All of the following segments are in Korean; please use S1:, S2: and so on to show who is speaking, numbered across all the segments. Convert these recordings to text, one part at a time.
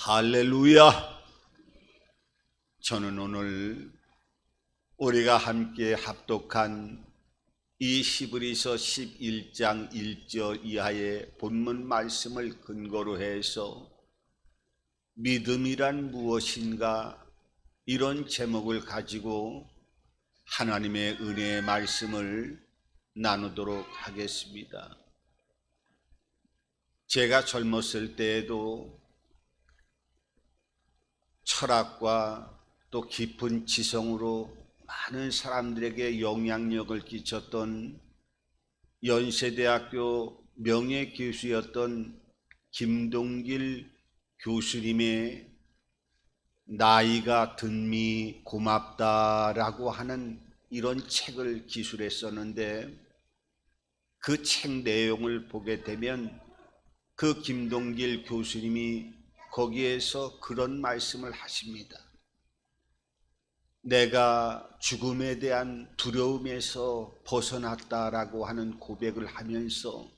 S1: 할렐루야! 저는 오늘 우리가 함께 합독한 이 히브리서 11장 1절 이하의 본문 말씀을 근거로 해서 믿음이란 무엇인가 이런 제목을 가지고 하나님의 은혜의 말씀을 나누도록 하겠습니다. 제가 젊었을 때에도 철학과 또 깊은 지성으로 많은 사람들에게 영향력을 끼쳤던 연세대학교 명예교수였던 김동길 교수님의 나이가 든미 고맙다라고 하는 이런 책을 기술했었는데, 그 책 내용을 보게 되면 그 김동길 교수님이 거기에서 그런 말씀을 하십니다. 내가 죽음에 대한 두려움에서 벗어났다라고 하는 고백을 하면서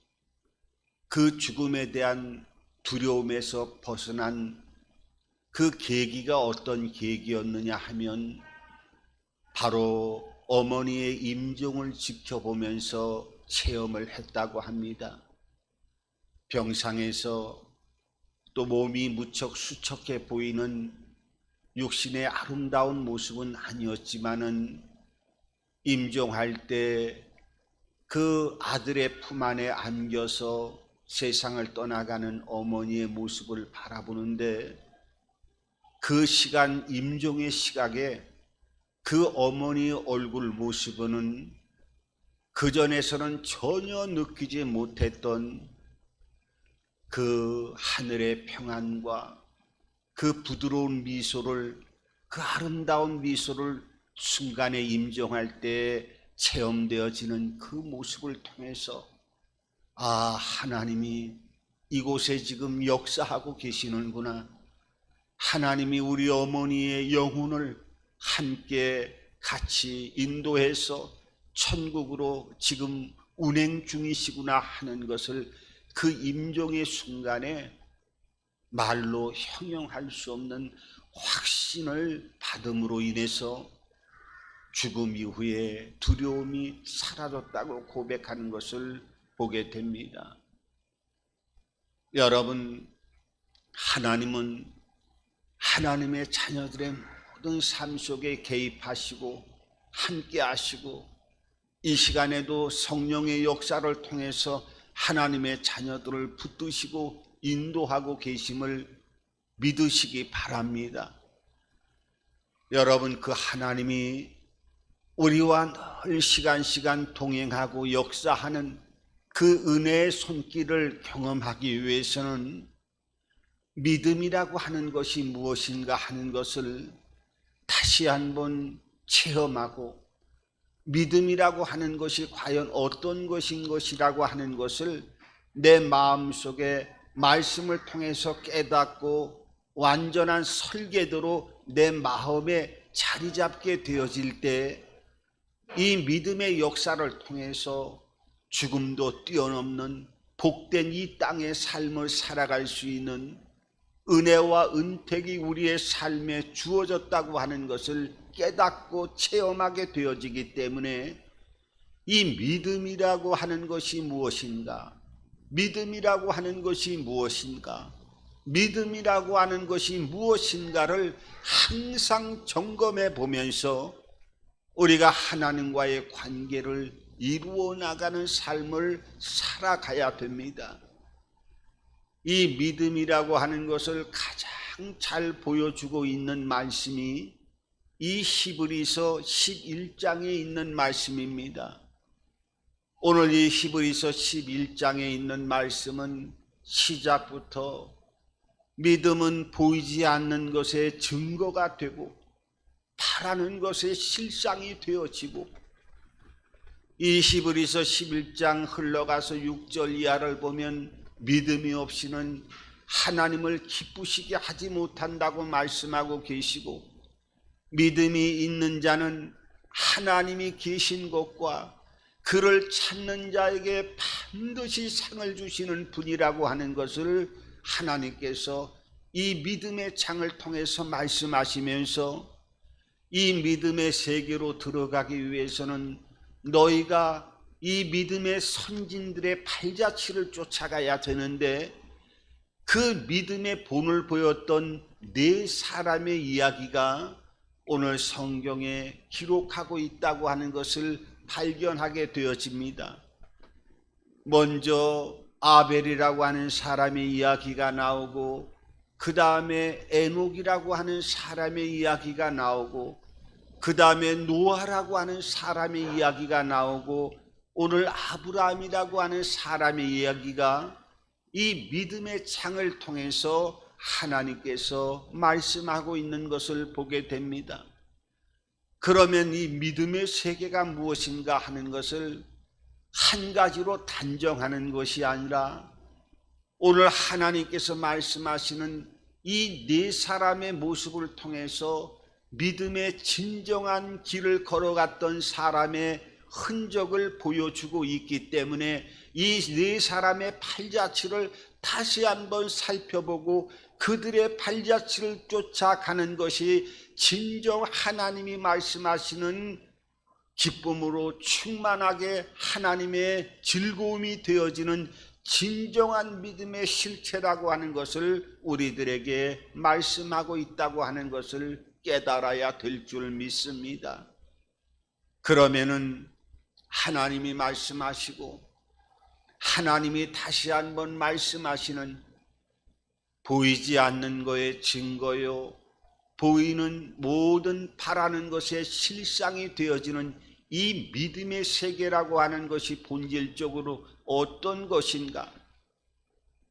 S1: 그 죽음에 대한 두려움에서 벗어난 그 계기가 어떤 계기였느냐 하면 바로 어머니의 임종을 지켜보면서 체험을 했다고 합니다. 병상에서 또 몸이 무척 수척해 보이는 육신의 아름다운 모습은 아니었지만은 임종할 때 그 아들의 품 안에 안겨서 세상을 떠나가는 어머니의 모습을 바라보는데, 그 시간, 임종의 시각에 그 어머니의 얼굴 모습은 그전에서는 전혀 느끼지 못했던 그 하늘의 평안과 그 부드러운 미소를, 그 아름다운 미소를 순간에 임종할 때 체험되어지는 그 모습을 통해서 하나님이 이곳에 지금 역사하고 계시는구나. 하나님이 우리 어머니의 영혼을 함께 같이 인도해서 천국으로 지금 운행 중이시구나 하는 것을 그 임종의 순간에 말로 형용할 수 없는 확신을 받음으로 인해서 죽음 이후에 두려움이 사라졌다고 고백하는 것을 보게 됩니다. 여러분, 하나님은 하나님의 자녀들의 모든 삶 속에 개입하시고 함께 하시고, 이 시간에도 성령의 역사를 통해서 하나님의 자녀들을 붙드시고 인도하고 계심을 믿으시기 바랍니다. 여러분, 그 하나님이 우리와 늘 시간 동행하고 역사하는 그 은혜의 손길을 경험하기 위해서는 믿음이라고 하는 것이 무엇인가 하는 것을 다시 한번 체험하고, 믿음이라고 하는 것이 과연 어떤 것인 것이라고 하는 것을 내 마음속에 말씀을 통해서 깨닫고 완전한 설계도로 내 마음에 자리 잡게 되어질 때, 이 믿음의 역사를 통해서 죽음도 뛰어넘는 복된 이 땅의 삶을 살아갈 수 있는 은혜와 은택이 우리의 삶에 주어졌다고 하는 것을 깨닫고 체험하게 되어지기 때문에, 이 믿음이라고 하는 것이 무엇인가? 믿음이라고 하는 것이 무엇인가? 믿음이라고 하는 것이 무엇인가를 항상 점검해 보면서 우리가 하나님과의 관계를 이루어 나가는 삶을 살아가야 됩니다. 이 믿음이라고 하는 것을 가장 잘 보여주고 있는 말씀이 이 히브리서 11장에 있는 말씀입니다. 오늘 이 히브리서 11장에 있는 말씀은 시작부터 믿음은 보이지 않는 것의 증거가 되고 바라는 것의 실상이 되어지고, 이 히브리서 11장 흘러가서 6절 이하를 보면 믿음이 없이는 하나님을 기쁘시게 하지 못한다고 말씀하고 계시고, 믿음이 있는 자는 하나님이 계신 것과 그를 찾는 자에게 반드시 상을 주시는 분이라고 하는 것을 하나님께서 이 믿음의 창을 통해서 말씀하시면서 이 믿음의 세계로 들어가기 위해서는 너희가 이 믿음의 선진들의 발자취를 쫓아가야 되는데, 그 믿음의 본을 보였던 네 사람의 이야기가 오늘 성경에 기록하고 있다고 하는 것을 발견하게 되어집니다. 먼저 아벨이라고 하는 사람의 이야기가 나오고, 그 다음에 에녹이라고 하는 사람의 이야기가 나오고, 그 다음에 노아라고 하는 사람의 이야기가 나오고, 오늘 아브라함이라고 하는 사람의 이야기가 이 믿음의 창을 통해서 하나님께서 말씀하고 있는 것을 보게 됩니다. 그러면 이 믿음의 세계가 무엇인가 하는 것을 한 가지로 단정하는 것이 아니라, 오늘 하나님께서 말씀하시는 이 네 사람의 모습을 통해서 믿음의 진정한 길을 걸어갔던 사람의 흔적을 보여주고 있기 때문에 이 네 사람의 발자취를 다시 한번 살펴보고 그들의 발자취를 쫓아가는 것이 진정 하나님이 말씀하시는 기쁨으로 충만하게 하나님의 즐거움이 되어지는 진정한 믿음의 실체라고 하는 것을 우리들에게 말씀하고 있다고 하는 것을 깨달아야 될 줄 믿습니다. 그러면은 하나님이 말씀하시고 하나님이 다시 한번 말씀하시는 보이지 않는 것의 증거요, 보이는 모든 바라는 것의 실상이 되어지는 이 믿음의 세계라고 하는 것이 본질적으로 어떤 것인가?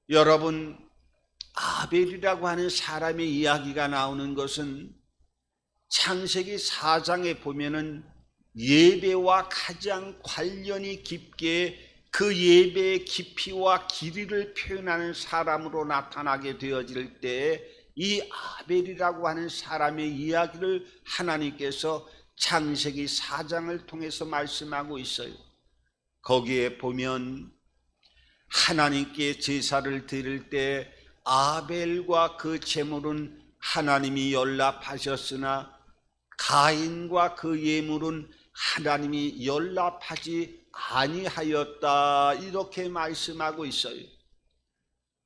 S1: 여러분, 아벨이라고 하는 사람의 이야기가 나오는 것은 창세기 4장에 보면은 예배와 가장 관련이 깊게 그 예배의 깊이와 길이를 표현하는 사람으로 나타나게 되어질 때 이 아벨이라고 하는 사람의 이야기를 하나님께서 창세기 4장을 통해서 말씀하고 있어요. 거기에 보면 하나님께 제사를 드릴 때 아벨과 그 제물은 하나님이 연락하셨으나 가인과 그 예물은 하나님이 연락하지 아니하였다, 이렇게 말씀하고 있어요.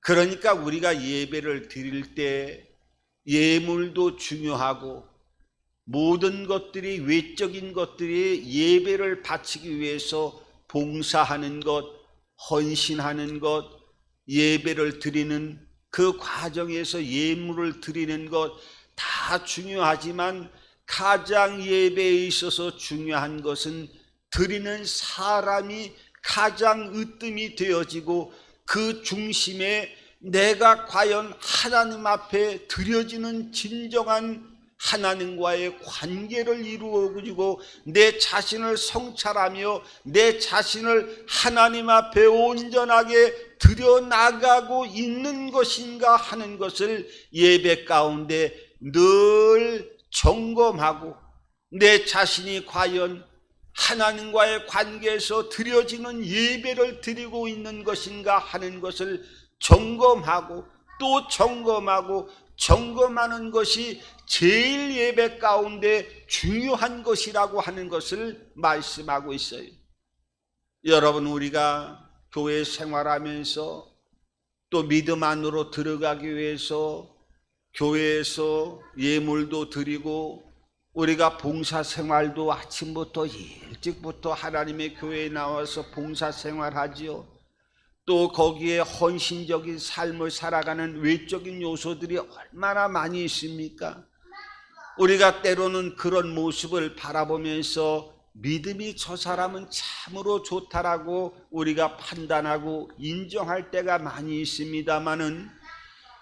S1: 그러니까 우리가 예배를 드릴 때 예물도 중요하고 모든 것들이, 외적인 것들이 예배를 바치기 위해서 봉사하는 것, 헌신하는 것, 예배를 드리는 그 과정에서 예물을 드리는 것 다 중요하지만 가장 예배에 있어서 중요한 것은 드리는 사람이 가장 으뜸이 되어지고 그 중심에 내가 과연 하나님 앞에 드려지는 진정한 하나님과의 관계를 이루어지고 내 자신을 성찰하며 내 자신을 하나님 앞에 온전하게 드려나가고 있는 것인가 하는 것을 예배 가운데 늘 점검하고, 내 자신이 과연 하나님과의 관계에서 드려지는 예배를 드리고 있는 것인가 하는 것을 점검하고 또 점검하고 점검하는 것이 제일 예배 가운데 중요한 것이라고 하는 것을 말씀하고 있어요. 여러분, 우리가 교회 생활하면서 또 믿음 안으로 들어가기 위해서 교회에서 예물도 드리고 우리가 봉사생활도 아침부터 일찍부터 하나님의 교회에 나와서 봉사생활하지요. 또 거기에 헌신적인 삶을 살아가는 외적인 요소들이 얼마나 많이 있습니까? 우리가 때로는 그런 모습을 바라보면서 믿음이 저 사람은 참으로 좋다라고 우리가 판단하고 인정할 때가 많이 있습니다마는,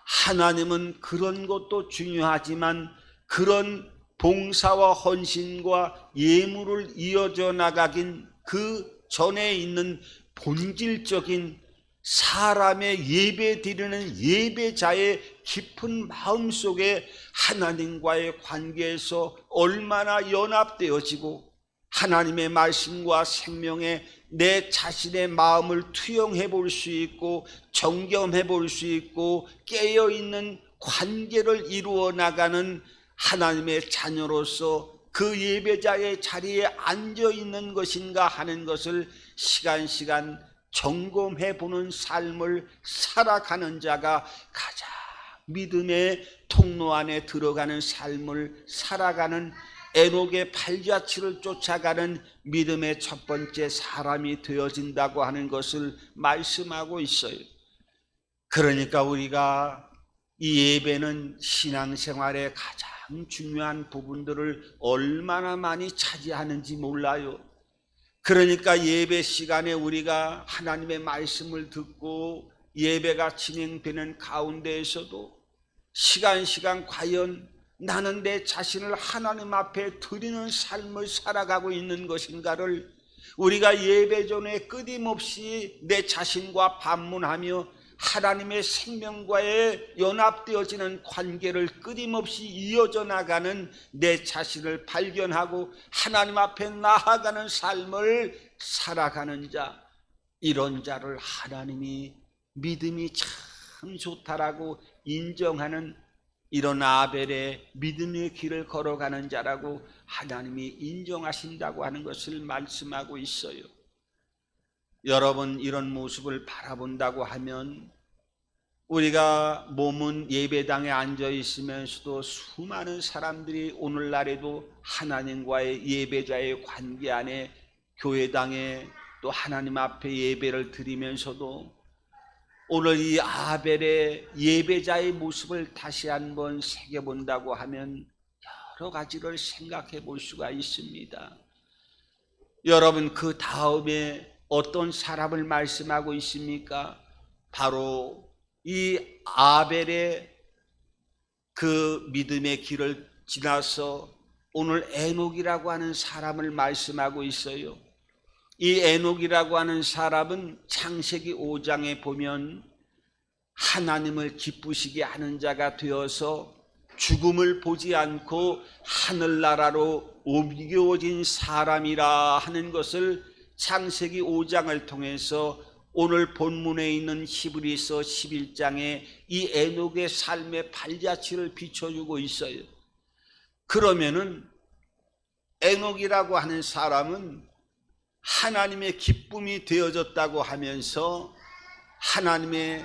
S1: 하나님은 그런 것도 중요하지만 그런 봉사와 헌신과 예물을 이어져 나가긴 그 전에 있는 본질적인 사람의 예배 드리는 예배자의 깊은 마음 속에 하나님과의 관계에서 얼마나 연합되어지고 하나님의 말씀과 생명에 내 자신의 마음을 투영해 볼 수 있고 점검해 볼 수 있고 깨어있는 관계를 이루어 나가는 하나님의 자녀로서 그 예배자의 자리에 앉아 있는 것인가 하는 것을 시간 점검해 보는 삶을 살아가는 자가 가장 믿음의 통로 안에 들어가는 삶을 살아가는 에녹의 발자취를 쫓아가는 믿음의 첫 번째 사람이 되어진다고 하는 것을 말씀하고 있어요. 그러니까 우리가 이 예배는 신앙생활의 가장 중요한 부분들을 얼마나 많이 차지하는지 몰라요. 그러니까 예배 시간에 우리가 하나님의 말씀을 듣고 예배가 진행되는 가운데에서도 시간 과연 나는 내 자신을 하나님 앞에 드리는 삶을 살아가고 있는 것인가를 우리가 예배 전에 끊임없이 내 자신과 반문하며 하나님의 생명과의 연합되어지는 관계를 끊임없이 이어져 나가는 내 자신을 발견하고 하나님 앞에 나아가는 삶을 살아가는 자, 이런 자를 하나님이 믿음이 참 좋다라고 인정하는 이런 아벨의 믿음의 길을 걸어가는 자라고 하나님이 인정하신다고 하는 것을 말씀하고 있어요. 여러분, 이런 모습을 바라본다고 하면 우리가 몸은 예배당에 앉아 있으면서도 수많은 사람들이 오늘날에도 하나님과의 예배자의 관계 안에 교회당에 또 하나님 앞에 예배를 드리면서도 오늘 이 아벨의 예배자의 모습을 다시 한번 새겨본다고 하면 여러 가지를 생각해 볼 수가 있습니다. 여러분, 그 다음에 어떤 사람을 말씀하고 있습니까? 바로 이 아벨의 그 믿음의 길을 지나서 오늘 에녹이라고 하는 사람을 말씀하고 있어요. 이 에녹이라고 하는 사람은 창세기 5장에 보면 하나님을 기쁘시게 하는 자가 되어서 죽음을 보지 않고 하늘나라로 옮겨진 사람이라 하는 것을 창세기 5장을 통해서 오늘 본문에 있는 히브리서 11장에 이 에녹의 삶의 발자취를 비춰주고 있어요. 그러면은 에녹이라고 하는 사람은 하나님의 기쁨이 되어졌다고 하면서 하나님의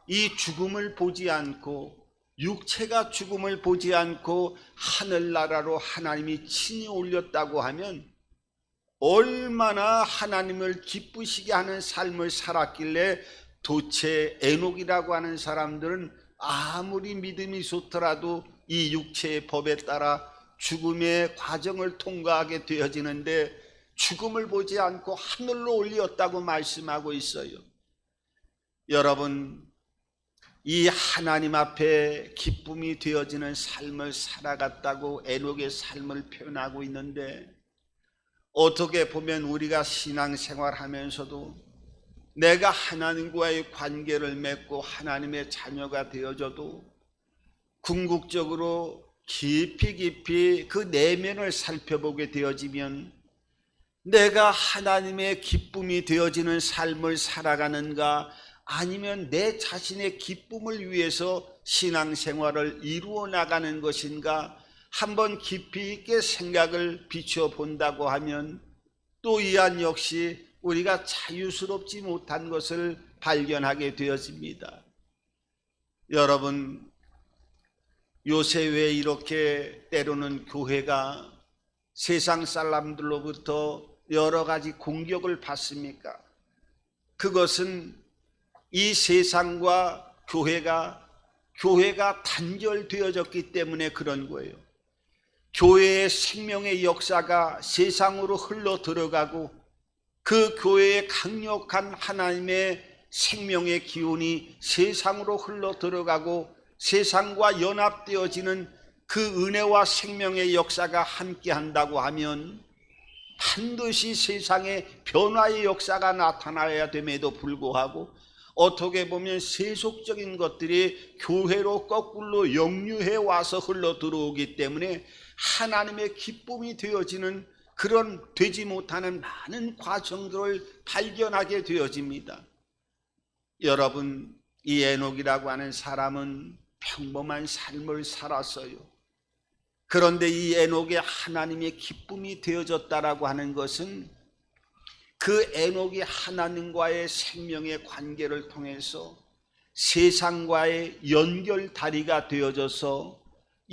S1: 이 죽음을 보지 않고 육체가 죽음을 보지 않고 하늘나라로 하나님이 친히 올렸다고 하면 얼마나 하나님을 기쁘시게 하는 삶을 살았길래 도대체 에녹이라고 하는 사람들은 아무리 믿음이 좋더라도 이 육체의 법에 따라 죽음의 과정을 통과하게 되어지는데 죽음을 보지 않고 하늘로 올렸다고 말씀하고 있어요. 여러분, 이 하나님 앞에 기쁨이 되어지는 삶을 살아갔다고 에녹의 삶을 표현하고 있는데, 어떻게 보면 우리가 신앙생활 하면서도 내가 하나님과의 관계를 맺고 하나님의 자녀가 되어져도 궁극적으로 깊이 그 내면을 살펴보게 되어지면 내가 하나님의 기쁨이 되어지는 삶을 살아가는가, 아니면 내 자신의 기쁨을 위해서 신앙생활을 이루어 나가는 것인가 한번 깊이 있게 생각을 비춰 본다고 하면 또 이한 역시 우리가 자유스럽지 못한 것을 발견하게 되어집니다. 여러분, 요새 왜 이렇게 때로는 교회가 세상 사람들로부터 여러 가지 공격을 받습니까? 그것은 이 세상과 교회가 단절되어졌기 때문에 그런 거예요. 교회의 생명의 역사가 세상으로 흘러 들어가고 그 교회의 강력한 하나님의 생명의 기운이 세상으로 흘러 들어가고 세상과 연합되어지는 그 은혜와 생명의 역사가 함께 한다고 하면 반드시 세상에 변화의 역사가 나타나야 됨에도 불구하고 어떻게 보면 세속적인 것들이 교회로 거꾸로 역류해 와서 흘러 들어오기 때문에 하나님의 기쁨이 되어지는 그런 되지 못하는 많은 과정들을 발견하게 되어집니다. 여러분, 이 에녹이라고 하는 사람은 평범한 삶을 살았어요. 그런데 이 에녹의 하나님의 기쁨이 되어졌다라고 하는 것은 그 에녹이 하나님과의 생명의 관계를 통해서 세상과의 연결다리가 되어져서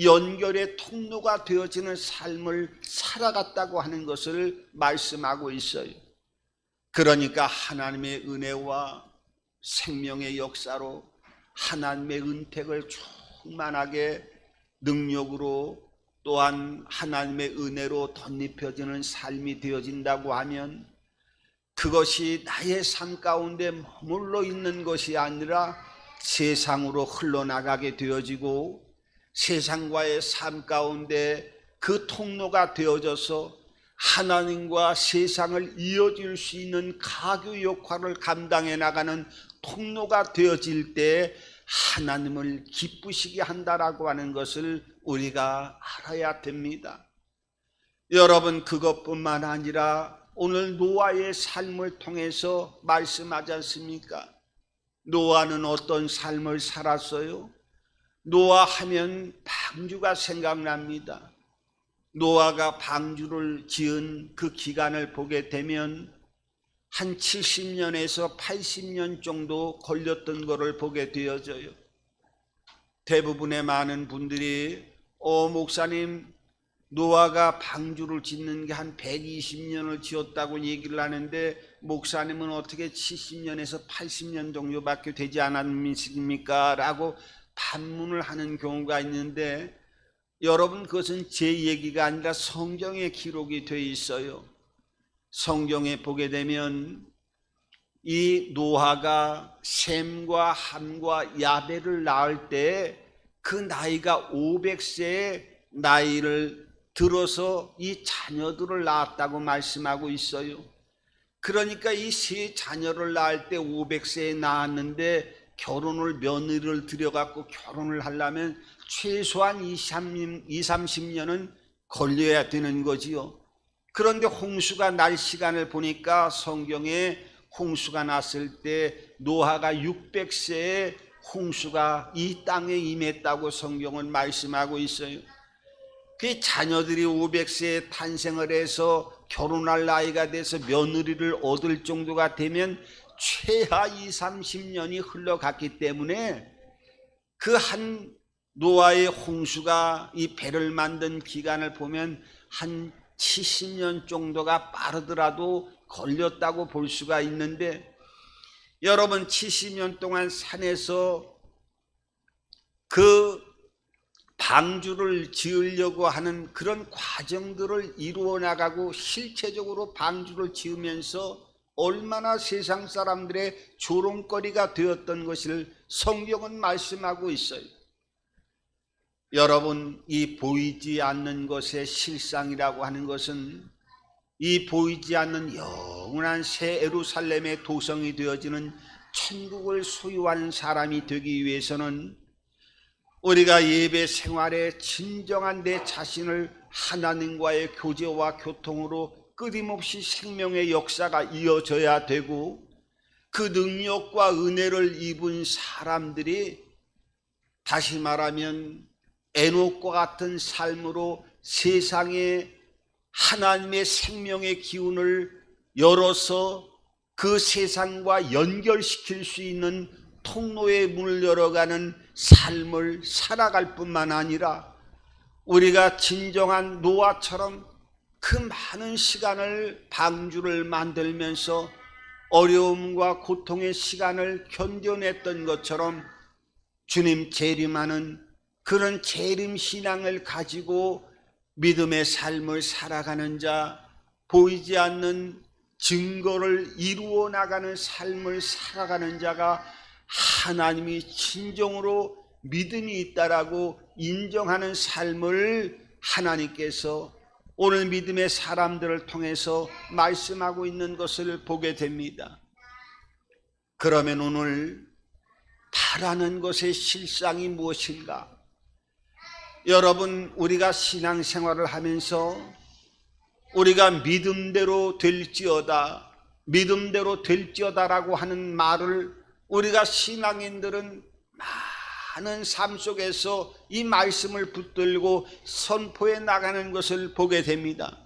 S1: 연결의 통로가 되어지는 삶을 살아갔다고 하는 것을 말씀하고 있어요. 그러니까 하나님의 은혜와 생명의 역사로 하나님의 은택을 충만하게 능력으로 또한 하나님의 은혜로 덧입혀지는 삶이 되어진다고 하면 그것이 나의 삶 가운데 머물러 있는 것이 아니라 세상으로 흘러나가게 되어지고 세상과의 삶 가운데 그 통로가 되어져서 하나님과 세상을 이어줄 수 있는 가교 역할을 감당해 나가는 통로가 되어질 때 하나님을 기쁘시게 한다라고 하는 것을 우리가 알아야 됩니다. 여러분, 그것뿐만 아니라 오늘 노아의 삶을 통해서 말씀하지 않습니까? 노아는 어떤 삶을 살았어요? 노아 하면 방주가 생각납니다. 노아가 방주를 지은 그 기간을 보게 되면 한 70년에서 80년 정도 걸렸던 것을 보게 되어져요. 대부분의 많은 분들이 목사님, 노아가 방주를 짓는 게 한 120년을 지었다고 얘기를 하는데 목사님은 어떻게 70년에서 80년 정도밖에 되지 않았습니까? 라고 반문을 하는 경우가 있는데, 여러분, 그것은 제 얘기가 아니라 성경에 기록이 되어 있어요. 성경에 보게 되면 이 노아가 셈과 함과 야벨을 낳을 때 그 나이가 500세의 나이를 들어서 이 자녀들을 낳았다고 말씀하고 있어요. 그러니까 이 세 자녀를 낳을 때 500세에 낳았는데 결혼을 며느리를 들여갖고 결혼을 하려면 최소한 30년은 걸려야 되는 거지요. 그런데 홍수가 날 시간을 보니까 성경에 홍수가 났을 때 노아가 600세에 홍수가 이 땅에 임했다고 성경은 말씀하고 있어요. 그 자녀들이 500세에 탄생을 해서 결혼할 나이가 돼서 며느리를 얻을 정도가 되면 최하 30년이 흘러갔기 때문에 그 한 노아의 홍수가 이 배를 만든 기간을 보면 한 70년 정도가 빠르더라도 걸렸다고 볼 수가 있는데, 여러분, 70년 동안 산에서 그 방주를 지으려고 하는 그런 과정들을 이루어 나가고 실체적으로 방주를 지으면서 얼마나 세상 사람들의 조롱거리가 되었던 것을 성경은 말씀하고 있어요. 여러분, 이 보이지 않는 것의 실상이라고 하는 것은 이 보이지 않는 영원한 새 예루살렘의 도성이 되어지는 천국을 소유하는 사람이 되기 위해서는 우리가 예배 생활에 진정한 내 자신을 하나님과의 교제와 교통으로 끊임없이 생명의 역사가 이어져야 되고, 그 능력과 은혜를 입은 사람들이 다시 말하면 에녹과 같은 삶으로 세상에 하나님의 생명의 기운을 열어서 그 세상과 연결시킬 수 있는 통로의 문을 열어가는 삶을 살아갈 뿐만 아니라 우리가 진정한 노아처럼 그 많은 시간을 방주를 만들면서 어려움과 고통의 시간을 견뎌냈던 것처럼 주님 재림하는 그런 재림 신앙을 가지고 믿음의 삶을 살아가는 자, 보이지 않는 증거를 이루어 나가는 삶을 살아가는 자가 하나님이 진정으로 믿음이 있다라고 인정하는 삶을 하나님께서 오늘 믿음의 사람들을 통해서 말씀하고 있는 것을 보게 됩니다. 그러면 오늘 바라는 것의 실상이 무엇인가? 여러분, 우리가 신앙생활을 하면서 우리가 믿음대로 될지어다, 믿음대로 될지어다라고 하는 말을 우리가 신앙인들은 많은 삶 속에서 이 말씀을 붙들고 선포해 나가는 것을 보게 됩니다.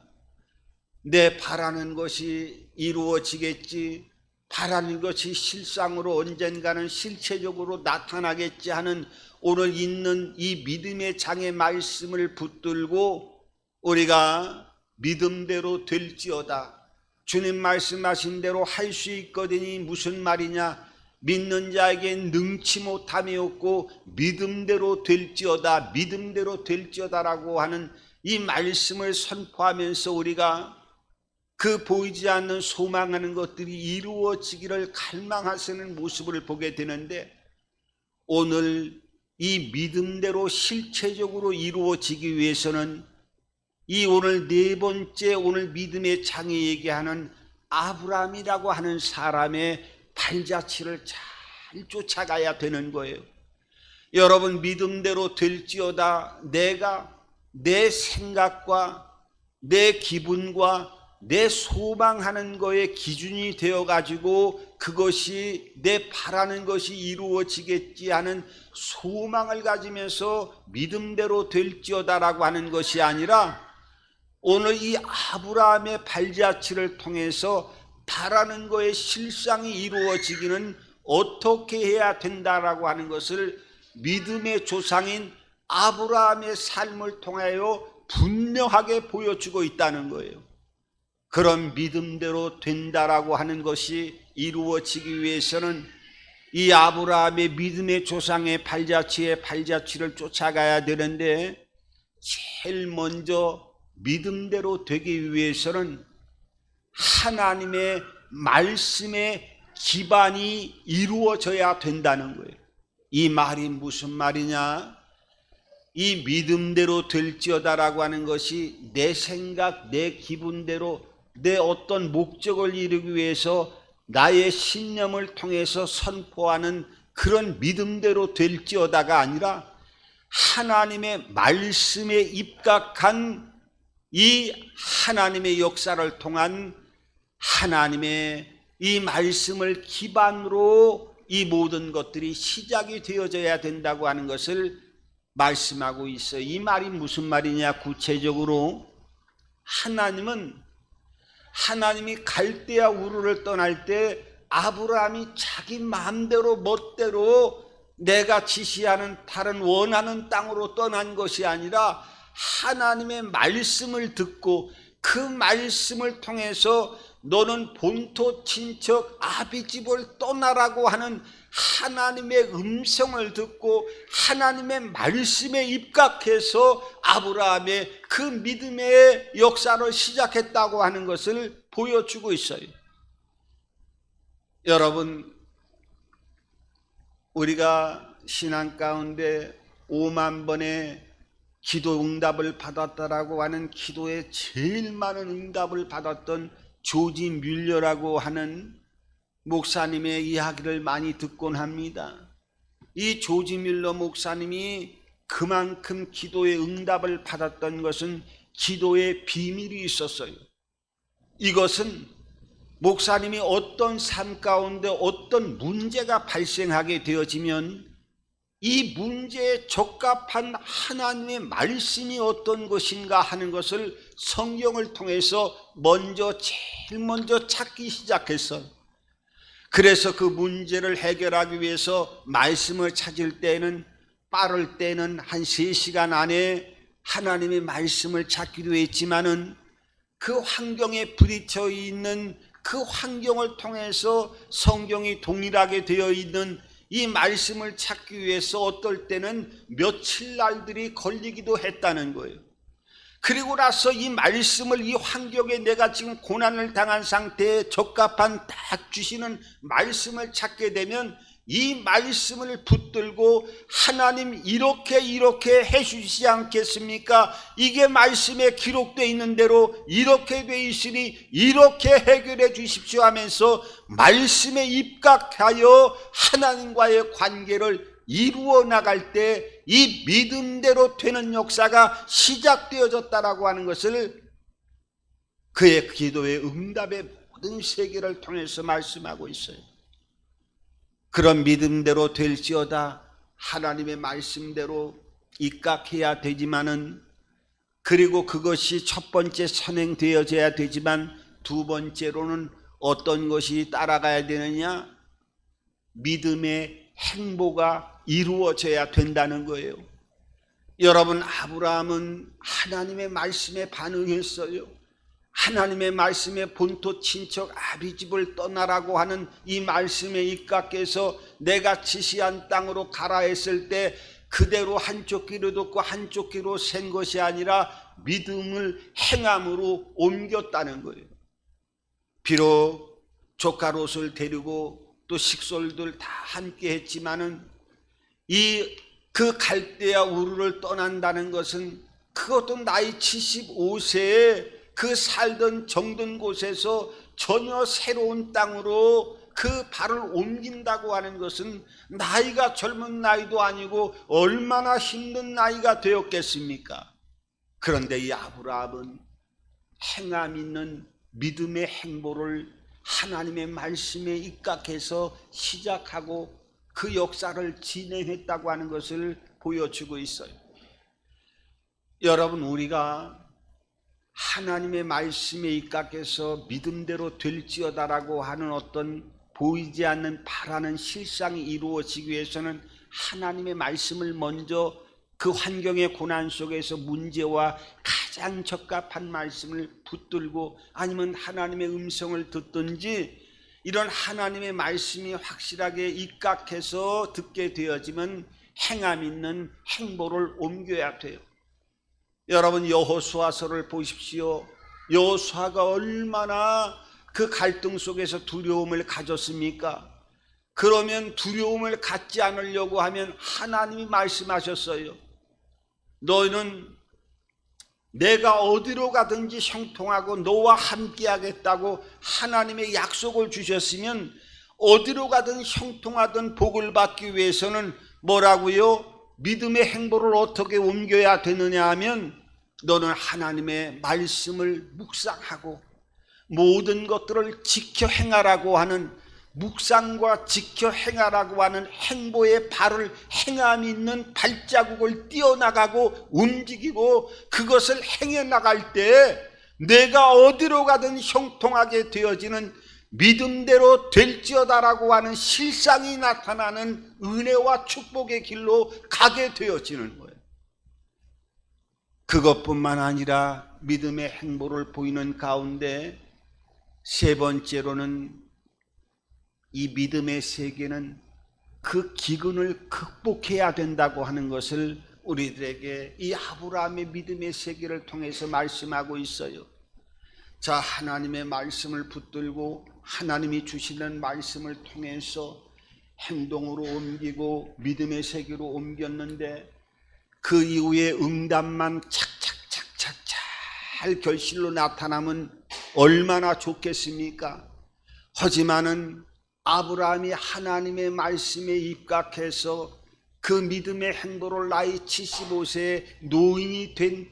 S1: 내 바라는 것이 이루어지겠지, 바라는 것이 실상으로 언젠가는 실체적으로 나타나겠지 하는 오늘 있는 이 믿음의 장의 말씀을 붙들고 우리가 믿음대로 될지어다, 주님 말씀하신 대로 할 수 있거든이 무슨 말이냐, 믿는 자에게 능치 못함이 없고 믿음대로 될지어다, 믿음대로 될지어다라고 하는 이 말씀을 선포하면서 우리가 그 보이지 않는 소망하는 것들이 이루어지기를 갈망하시는 모습을 보게 되는데, 오늘 이 믿음대로 실체적으로 이루어지기 위해서는 이 오늘 네 번째 오늘 믿음의 장이 얘기하는 아브라함이라고 하는 사람의 발자취를 잘 쫓아가야 되는 거예요. 여러분, 믿음대로 될지어다, 내가 내 생각과 내 기분과 내 소망하는 거에 기준이 되어 가지고 그것이 내 바라는 것이 이루어지겠지 하는 소망을 가지면서 믿음대로 될지어다라고 하는 것이 아니라, 오늘 이 아브라함의 발자취를 통해서 바라는 거의 실상이 이루어지기는 어떻게 해야 된다라고 하는 것을 믿음의 조상인 아브라함의 삶을 통하여 분명하게 보여주고 있다는 거예요. 그런 믿음대로 된다라고 하는 것이 이루어지기 위해서는 이 아브라함의 믿음의 조상의 발자취를 쫓아가야 되는데, 제일 먼저 믿음대로 되기 위해서는 하나님의 말씀의 기반이 이루어져야 된다는 거예요. 이 말이 무슨 말이냐? 이 믿음대로 될지어다라고 하는 것이 내 생각, 내 기분대로 내 어떤 목적을 이루기 위해서 나의 신념을 통해서 선포하는 그런 믿음대로 될지어다가 아니라, 하나님의 말씀에 입각한 이 하나님의 역사를 통한 하나님의 이 말씀을 기반으로 이 모든 것들이 시작이 되어져야 된다고 하는 것을 말씀하고 있어요. 이 말이 무슨 말이냐? 구체적으로 하나님이 갈대아 우르를 떠날 때 아브라함이 자기 마음대로 멋대로 내가 지시하는 다른 원하는 땅으로 떠난 것이 아니라, 하나님의 말씀을 듣고 그 말씀을 통해서 너는 본토 친척 아비집을 떠나라고 하는 하나님의 음성을 듣고 하나님의 말씀에 입각해서 아브라함의 그 믿음의 역사를 시작했다고 하는 것을 보여주고 있어요. 여러분, 우리가 신앙 가운데 5만 번의 기도 응답을 받았다라고 하는, 기도에 제일 많은 응답을 받았던 조지 뮬러라고 하는 목사님의 이야기를 많이 듣곤 합니다. 이 조지 뮬러 목사님이 그만큼 기도의 응답을 받았던 것은 기도의 비밀이 있었어요. 이것은 목사님이 어떤 삶 가운데 어떤 문제가 발생하게 되어지면 이 문제에 적합한 하나님의 말씀이 어떤 것인가 하는 것을 성경을 통해서 제일 먼저 찾기 시작했어요. 그래서 그 문제를 해결하기 위해서 말씀을 찾을 때는 빠를 때는 한 3시간 안에 하나님의 말씀을 찾기도 했지만은, 그 환경에 부딪혀 있는 그 환경을 통해서 성경이 동일하게 되어 있는 이 말씀을 찾기 위해서 어떨 때는 며칠 날들이 걸리기도 했다는 거예요. 그리고 나서 이 말씀을, 이 환경에 내가 지금 고난을 당한 상태에 적합한 딱 주시는 말씀을 찾게 되면 이 말씀을 붙들고 하나님 이렇게 해주시지 않겠습니까? 이게 말씀에 기록되어 있는 대로 이렇게 되어 있으니 이렇게 해결해 주십시오 하면서 말씀에 입각하여 하나님과의 관계를 이루어 나갈 때 이 믿음대로 되는 역사가 시작되어졌다라고 하는 것을 그의 기도의 응답의 모든 세계를 통해서 말씀하고 있어요. 그런 믿음대로 될지어다, 하나님의 말씀대로 입각해야 되지만은, 그리고 그것이 첫 번째 선행되어져야 되지만, 두 번째로는 어떤 것이 따라가야 되느냐? 믿음의 행보가 이루어져야 된다는 거예요. 여러분, 아브라함은 하나님의 말씀에 반응했어요. 하나님의 말씀에 본토 친척 아비집을 떠나라고 하는 이 말씀에 입각해서 내가 지시한 땅으로 가라 했을 때 그대로 한쪽 귀로 듣고 한쪽 귀로 샌 것이 아니라 믿음을 행함으로 옮겼다는 거예요. 비록 조카 롯을 데리고 또 식솔들 다 함께 했지만은 그 갈대아 우르를 떠난다는 것은, 그것도 나이 75세에 그 살던 정든 곳에서 전혀 새로운 땅으로 그 발을 옮긴다고 하는 것은 나이가 젊은 나이도 아니고 얼마나 힘든 나이가 되었겠습니까? 그런데 이 아브라함은 행함 있는 믿음의 행보를 하나님의 말씀에 입각해서 시작하고 그 역사를 진행했다고 하는 것을 보여주고 있어요. 여러분, 우리가 하나님의 말씀에 입각해서 믿음대로 될지어다라고 하는 어떤 보이지 않는 바라는 실상이 이루어지기 위해서는 하나님의 말씀을 먼저 그 환경의 고난 속에서 문제와 가장 적합한 말씀을 붙들고, 아니면 하나님의 음성을 듣든지, 이런 하나님의 말씀이 확실하게 입각해서 듣게 되어지면 행함 있는 행보를 옮겨야 돼요. 여러분, 여호수아서를 보십시오. 여호수아가 얼마나 그 갈등 속에서 두려움을 가졌습니까? 그러면 두려움을 갖지 않으려고 하면 하나님이 말씀하셨어요. 너희는 내가 어디로 가든지 형통하고 너와 함께 하겠다고 하나님의 약속을 주셨으면, 어디로 가든 형통하든 복을 받기 위해서는 뭐라고요? 믿음의 행보를 어떻게 옮겨야 되느냐 하면, 너는 하나님의 말씀을 묵상하고 모든 것들을 지켜 행하라고 하는, 묵상과 지켜 행하라고 하는 행보의 발을, 행함이 있는 발자국을 띄어나가고 움직이고 그것을 행해 나갈 때 내가 어디로 가든 형통하게 되어지는, 믿음대로 될지어다라고 하는 실상이 나타나는 은혜와 축복의 길로 가게 되어지는 거예요. 그것뿐만 아니라 믿음의 행보를 보이는 가운데 세 번째로는, 이 믿음의 세계는 그 기근을 극복해야 된다고 하는 것을 우리들에게 이 아브라함의 믿음의 세계를 통해서 말씀하고 있어요. 자, 하나님의 말씀을 붙들고 하나님이 주시는 말씀을 통해서 행동으로 옮기고 믿음의 세계로 옮겼는데, 그 이후에 응답만 착착착착 잘 결실로 나타나면 얼마나 좋겠습니까? 하지만은 아브라함이 하나님의 말씀에 입각해서 그 믿음의 행보를 나이 75세에 노인이 된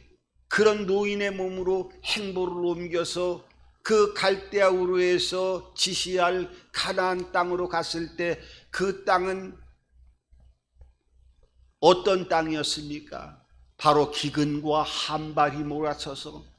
S1: 그런 노인의 몸으로 행보를 옮겨서 그 갈대아 우르에서 지시할 가나안 땅으로 갔을 때, 그 땅은 어떤 땅이었습니까? 바로 기근과 한발이 몰아쳐서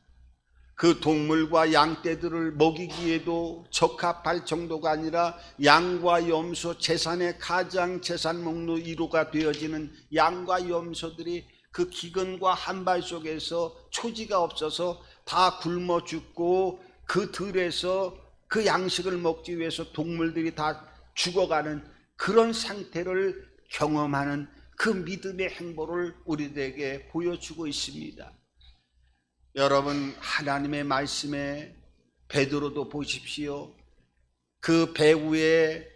S1: 그 동물과 양떼들을 먹이기에도 적합할 정도가 아니라, 양과 염소, 재산의 가장 재산 목록 1호가 되어지는 양과 염소들이 그 기근과 한발 속에서 초지가 없어서 다 굶어 죽고, 그 들에서 그 양식을 먹기 위해서 동물들이 다 죽어가는 그런 상태를 경험하는 그 믿음의 행보를 우리들에게 보여주고 있습니다. 여러분, 하나님의 말씀에 베드로도 보십시오. 그 배 위에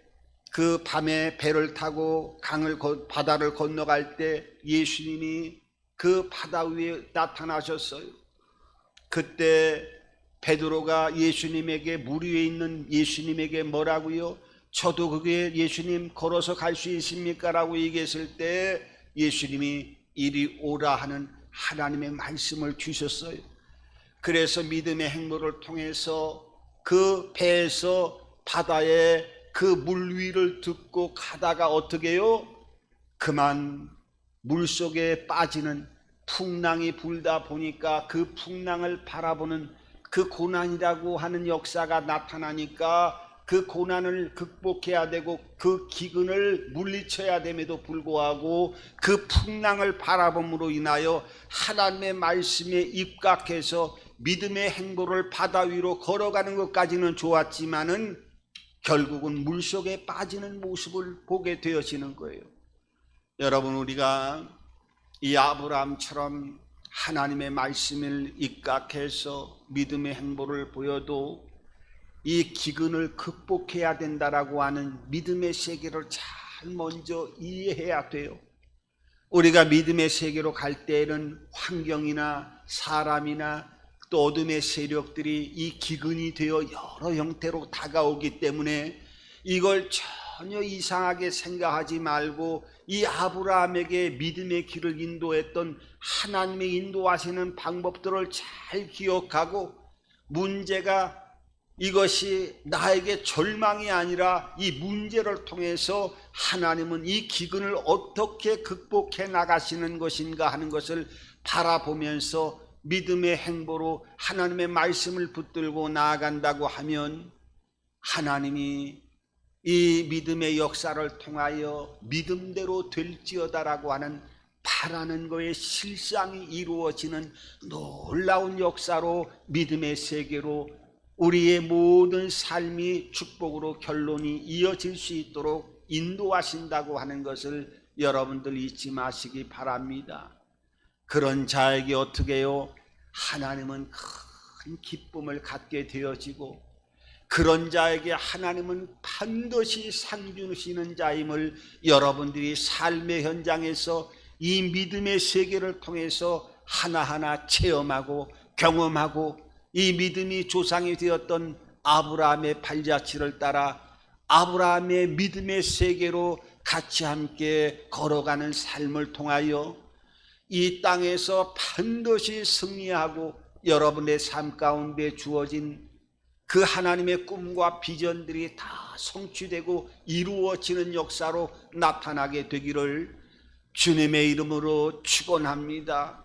S1: 그 밤에 배를 타고 바다를 건너갈 때 예수님이 그 바다 위에 나타나셨어요. 그때 베드로가 예수님에게, 물 위에 있는 예수님에게 뭐라고요? 저도 그게 예수님 걸어서 갈 수 있습니까? 라고 얘기했을 때 예수님이 이리 오라 하는 하나님의 말씀을 주셨어요. 그래서 믿음의 행보를 통해서 그 배에서 바다에 그 물 위를 듣고 가다가 어떻게 해요? 그만 물속에 빠지는 풍랑이 불다 보니까 그 풍랑을 바라보는 그 고난이라고 하는 역사가 나타나니까 그 고난을 극복해야 되고 그 기근을 물리쳐야 됨에도 불구하고 그 풍랑을 바라봄으로 인하여 하나님의 말씀에 입각해서 믿음의 행보를 바다 위로 걸어가는 것까지는 좋았지만은 결국은 물속에 빠지는 모습을 보게 되어지는 거예요. 여러분, 우리가 이 아브라함처럼 하나님의 말씀을 입각해서 믿음의 행보를 보여도 이 기근을 극복해야 된다라고 하는 믿음의 세계를 잘 먼저 이해해야 돼요. 우리가 믿음의 세계로 갈 때에는 환경이나 사람이나 또 어둠의 세력들이 이 기근이 되어 여러 형태로 다가오기 때문에 이걸 전혀 이상하게 생각하지 말고 이 아브라함에게 믿음의 길을 인도했던 하나님의 인도하시는 방법들을 잘 기억하고, 문제가 이것이 나에게 절망이 아니라 이 문제를 통해서 하나님은 이 기근을 어떻게 극복해 나가시는 것인가 하는 것을 바라보면서 믿음의 행보로 하나님의 말씀을 붙들고 나아간다고 하면 하나님이 이 믿음의 역사를 통하여 믿음대로 될지어다라고 하는 바라는 것의 실상이 이루어지는 놀라운 역사로 믿음의 세계로 우리의 모든 삶이 축복으로 결론이 이어질 수 있도록 인도하신다고 하는 것을 여러분들 잊지 마시기 바랍니다. 그런 자에게 어떻게 해요? 하나님은 큰 기쁨을 갖게 되어지고, 그런 자에게 하나님은 반드시 상 주시는 자임을 여러분들이 삶의 현장에서 이 믿음의 세계를 통해서 하나하나 체험하고 경험하고, 이 믿음이 조상이 되었던 아브라함의 발자취를 따라 아브라함의 믿음의 세계로 같이 함께 걸어가는 삶을 통하여 이 땅에서 반드시 승리하고 여러분의 삶 가운데 주어진 그 하나님의 꿈과 비전들이 다 성취되고 이루어지는 역사로 나타나게 되기를 주님의 이름으로 축원합니다.